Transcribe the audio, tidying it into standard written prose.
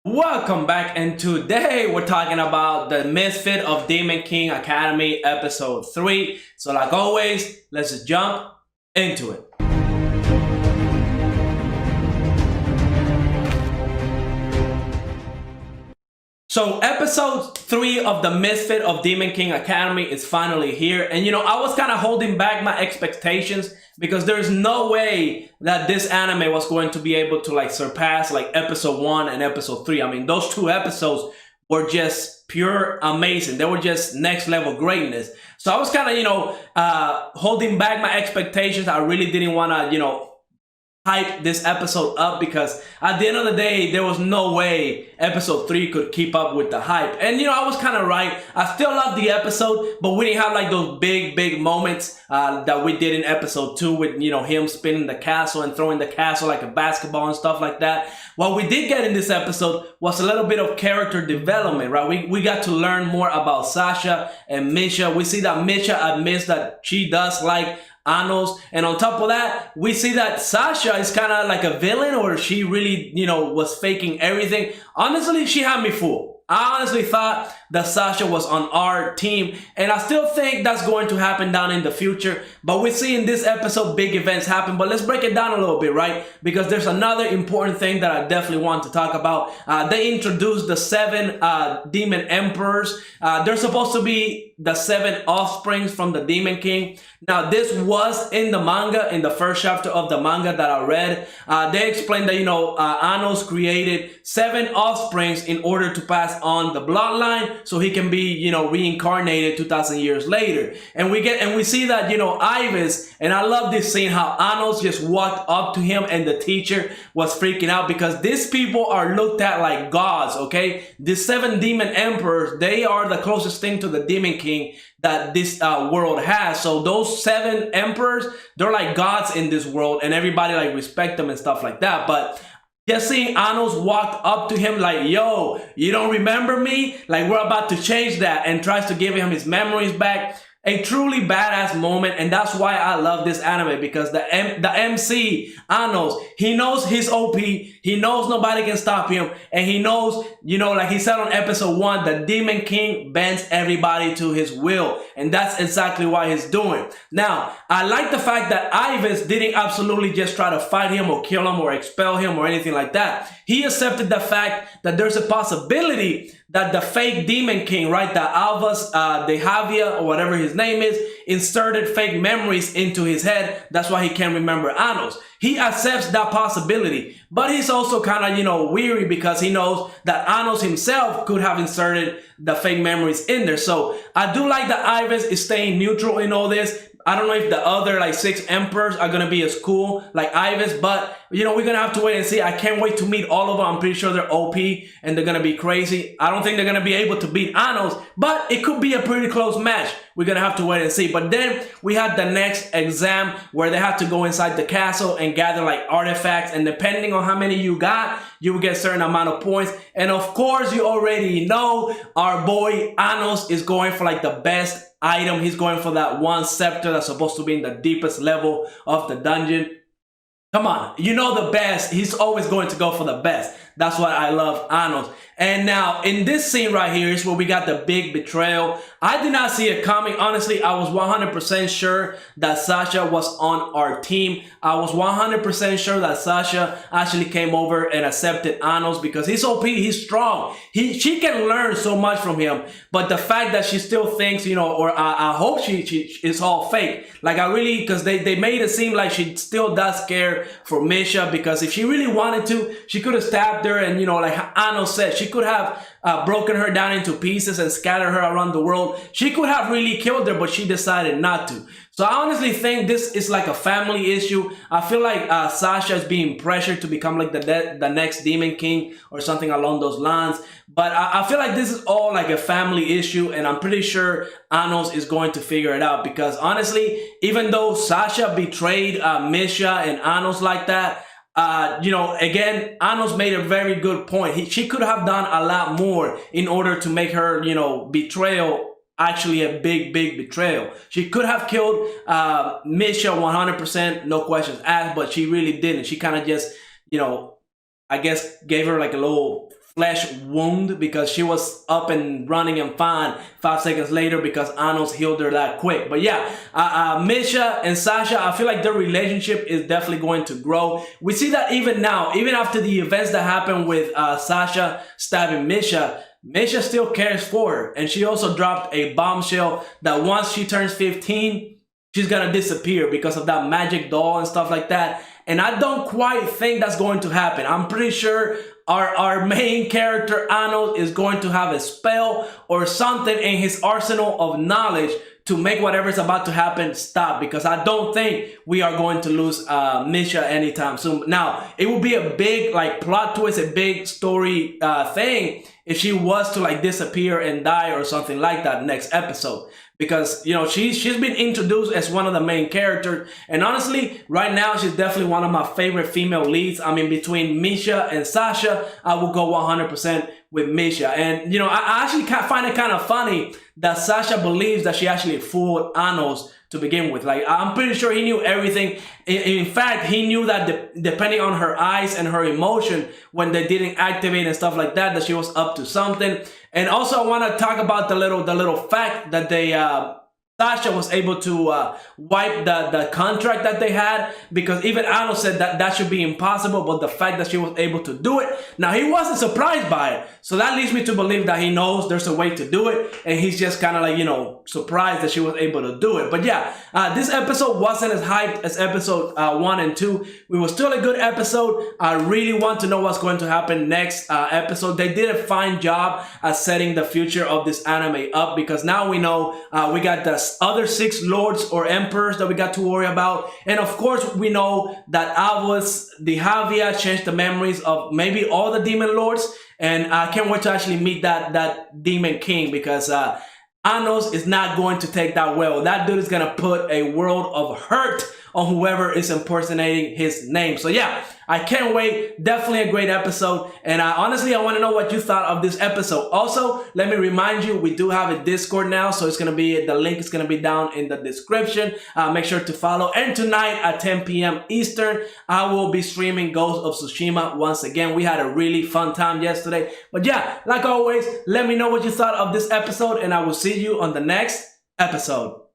Welcome back, and today we're talking about the Misfit of Demon King Academy episode 3. So like always, let's just jump into it. So episode 3 of the Misfit of Demon King Academy is finally here. And I was kind of holding back my expectations because there's no way that this anime was going to be able to surpass episode 1 and episode 3. I mean, those two episodes were just pure amazing. They were just next level greatness. So I was kind of, holding back my expectations. I really didn't want to, hype this episode up because at the end of the day, there was no way episode 3 could keep up with the hype. And I was kind of right. I still love the episode, but we didn't have those big moments that we did in episode 2 with him spinning the castle and throwing the castle like a basketball and stuff like that. What we did get in this episode was a little bit of character development, right? We got to learn more about Sasha and Misha. We see that Misha admits that she does like Anos, and on top of that, we see that Sasha is kind of like a villain, or she really, was faking everything. Honestly, she had me fooled. I honestly thought that Sasha was on our team, and I still think that's going to happen down in the future. But we see in this episode big events happen. But let's break it down a little bit, right? Because there's another important thing that I definitely want to talk about. They introduced the 7 demon emperors. They're supposed to be the 7 offsprings from the Demon King. Now, this was in the manga, in the first chapter of the manga that I read. They explained that, Anos created 7 offsprings in order to pass on the bloodline so he can be, reincarnated 2,000 years later. And we see that, Ivis, and I love this scene, how Anos just walked up to him and the teacher was freaking out because these people are looked at like gods, okay? The 7 demon emperors, they are the closest thing to the Demon King that this world has. So those 7 emperors, they're like gods in this world, and everybody respect them and stuff like that. But just seeing Anos walk up to him like, yo, you don't remember me? Like, we're about to change that, and tries to give him his memories back. A truly badass moment, and that's why I love this anime, because the MC, Anos, he knows his OP, he knows nobody can stop him, and he knows, like he said on episode 1, the Demon King bends everybody to his will, and that's exactly what he's doing. Now, I like the fact that Ivis didn't absolutely just try to fight him or kill him or expel him or anything like that. He accepted the fact that there's a possibility that the fake Demon King, right, the Alvas de Javia, or whatever his name is, inserted fake memories into his head. That's why he can't remember Anos. He accepts that possibility, but he's also kind of, weary because he knows that Anos himself could have inserted the fake memories in there. So I do like that Ivis is staying neutral in all this. I don't know if the other 6 emperors are going to be as cool like Ivis, but we're going to have to wait and see. I can't wait to meet all of them. I'm pretty sure they're OP and they're going to be crazy. I don't think they're going to be able to beat Anos, but it could be a pretty close match. We're going to have to wait and see. But then we had the next exam where they have to go inside the castle and gather artifacts, and depending on how many you got, you will get a certain amount of points. And of course, you already know our boy Anos is going for the best item. He's going for that one scepter that's supposed to be in the deepest level of the dungeon. Come on, the best. He's always going to go for the best. That's why I love Anos. And now, in this scene right here is where we got the big betrayal. I did not see it coming. Honestly, I was 100% sure that Sasha was on our team. I was 100% sure that Sasha actually came over and accepted Anos because he's OP, he's strong. She can learn so much from him. But the fact that she still thinks, or I hope she is all fake. Because they made it seem like she still does care for Misha, because if she really wanted to, she could have stabbed her, and like Anos said, she could have broken her down into pieces and scattered her around the world. She could have really killed her, but she decided not to. So I honestly think this is a family issue. I feel like Sasha is being pressured to become the next Demon King or something along those lines. But I feel like this is all a family issue, and I'm pretty sure Anos is going to figure it out, because honestly, even though Sasha betrayed Misha and Anos like that, again, Anos made a very good point. She could have done a lot more in order to make her, betrayal actually a big betrayal. She could have killed Misha 100%, no questions asked, but she really didn't. She kind of just, I guess, gave her a little flesh wound because she was up and running and fine 5 seconds later because Anos healed her that quick. But yeah, Misha and Sasha, I feel like their relationship is definitely going to grow. We see that even now, even after the events that happened with Sasha stabbing Misha, Misha still cares for her. And she also dropped a bombshell that once she turns 15, she's gonna disappear because of that magic doll and stuff like that. And I don't quite think that's going to happen. I'm pretty sure our main character, Anos, is going to have a spell or something in his arsenal of knowledge to make whatever's about to happen stop, because I don't think we are going to lose Misha anytime soon. Now, it would be a big like plot twist, a big story thing if she was to like disappear and die or something like that next episode. Because, you know, she's been introduced as one of the main characters. And honestly, right now, she's definitely one of my favorite female leads. I mean, between Misha and Sasha, I will go 100% with Misha. And, you know, I actually find it kind of funny that Sasha believes that she actually fooled Anos to begin with. Like, I'm pretty sure he knew everything. In fact, he knew that depending on her eyes and her emotion, when they didn't activate and stuff like that, that she was up to something. And also, I want to talk about the little fact that they Sasha was able to wipe the contract that they had, because even Anos said that should be impossible, but the fact that she was able to do it, now he wasn't surprised by it. So that leads me to believe that he knows there's a way to do it, and he's just kind of like, you know, surprised that she was able to do it. But yeah, this episode wasn't as hyped as episode 1 and 2. It was still a good episode. I really want to know what's going to happen next episode. They did a fine job at setting the future of this anime up, because now we know we got the other 6 lords or emperors that we got to worry about. And of course, we know that Avos, the Havia, changed the memories of maybe all the demon lords. And I can't wait to actually meet that demon king, because Anos is not going to take that well. That dude is going to put a world of hurt on whoever is impersonating his name. So yeah, I can't wait. Definitely a great episode. And honestly, I want to know what you thought of this episode. Also, let me remind you, we do have a Discord now. So it's going to be, the link is going to be down in the description. Make sure to follow. And tonight at 10 p.m. Eastern, I will be streaming Ghost of Tsushima once again. We had a really fun time yesterday. But yeah, like always, let me know what you thought of this episode, and I will see you on the next episode.